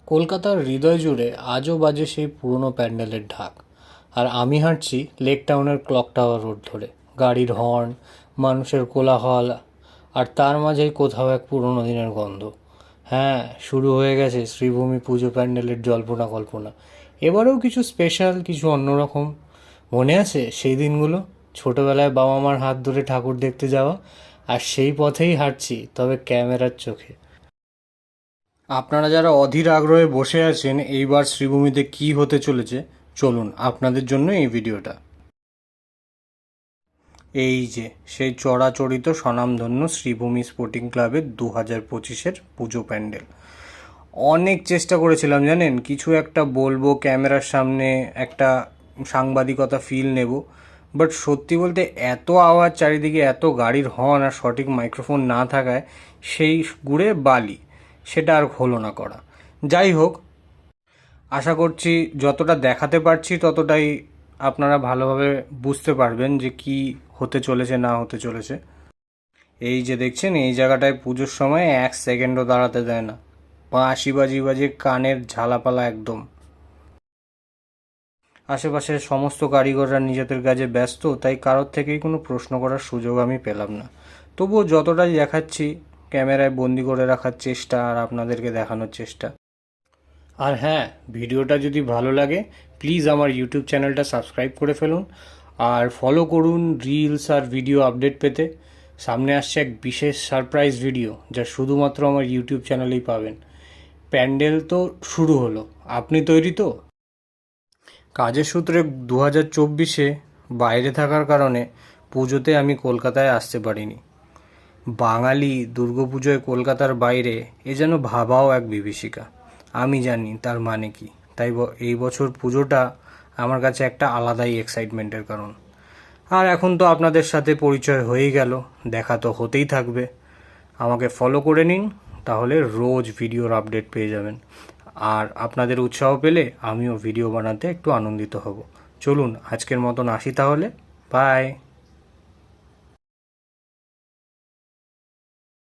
কলকাতার হৃদয় জুড়ে আজও বাজে সেই পুরনো প্যান্ডেলের ঢাক। আর আমি হাঁটছি লেক টাউনের ক্লক টাওয়ার রোড ধরে। গাড়ির হর্ন, মানুষের কোলাহল, আর তার মাঝেই কোথাও এক পুরনো দিনের গন্ধ। হ্যাঁ, শুরু হয়ে গেছে শ্রীভূমি পুজো প্যান্ডেলের জল্পনা কল্পনা। এবারেও কিছু স্পেশাল, কিছু অন্যরকম। মনে আছে সেই দিনগুলো? ছোটবেলায় বাবা মার হাত ধরে ঠাকুর দেখতে যাওয়া, আর সেই পথেই হাঁটছি, তবে ক্যামেরার চোখে। আপনারা যারা অধীর আগ্রহে বসে আছেন এইবার শ্রীভূমিতে কি হতে চলেছে, চলুন আপনাদের জন্য এই ভিডিওটা। এই যে সেই চড়াচড়িত স্বনামধন্য শ্রীভূমি স্পোর্টিং ক্লাবের 2025-এর পুজো প্যান্ডেল। অনেক চেষ্টা করেছিলাম জানেন, কিছু একটা বলবো ক্যামেরার সামনে, একটা সাংবাদিকতা ফিল নেব, বাট সত্যি বলতে এত আওয়াজ চারিদিকে, এত গাড়ির হর্ন আর সঠিক মাইক্রোফোন না থাকায় সেই গুড়ে বালি, সেটা আর হলো না করা। যাই হোক, আশা করছি যতটা দেখাতে পারছি ততটাই আপনারা ভালোভাবে বুঝতে পারবেন যে কি হতে চলেছে না হতে চলেছে। এই যে দেখছেন, এই জায়গাটায় পুজোর সময় 1 সেকেন্ডও দাঁড়াতে দেয় না। বাঁশি বাজি বাজি কানের ঝালাপালা একদম। আশেপাশের সমস্ত কারিগররা নিজেদের কাজে ব্যস্ত, তাই কারোর থেকেই কোনো প্রশ্ন করার সুযোগ আমি পেলাম না। তবুও যতটাই দেখাচ্ছি ক্যামেরায় বন্দি করে রাখার চেষ্টা আর আপনাদেরকে দেখানোর চেষ্টা। আর হ্যাঁ, ভিডিওটা যদি ভালো লাগে প্লিজ আমার ইউটিউব চ্যানেলটা সাবস্ক্রাইব করে ফেলুন আর ফলো করুন রিলস আর ভিডিও আপডেট পেতে। সামনে আসছে এক বিশেষ সারপ্রাইজ ভিডিও, যা শুধুমাত্র আমার ইউটিউব চ্যানেলেই পাবেন। প্যান্ডেল তো শুরু হলো, আপনি তৈরি তো? কাজের সূত্রে 2024-এ বাইরে থাকার কারণে পুজোতে আমি কলকাতায় আসতে পারিনি। বাঙালি দুর্গাপুজোয় কলকাতার বাইরে, এ যেন ভাবাও এক বিভীষিকা। আমি জানি তার মানে কি, তাই এই বছর পুজোটা আমার কাছে একটা আলাদাই এক্সাইটমেন্টের কারণ। আর এখন তো আপনাদের সাথে পরিচয় হয়েই গেল, দেখা তো হতেই থাকবে। আমাকে ফলো করে নিন, তাহলে রোজ ভিডিওর আপডেট পেয়ে যাবেন। আর আপনাদের উৎসাহ পেলে আমিও ভিডিও বানাতে একটু আনন্দিত হব। চলুন আজকের মতন আসি তাহলে, বাই।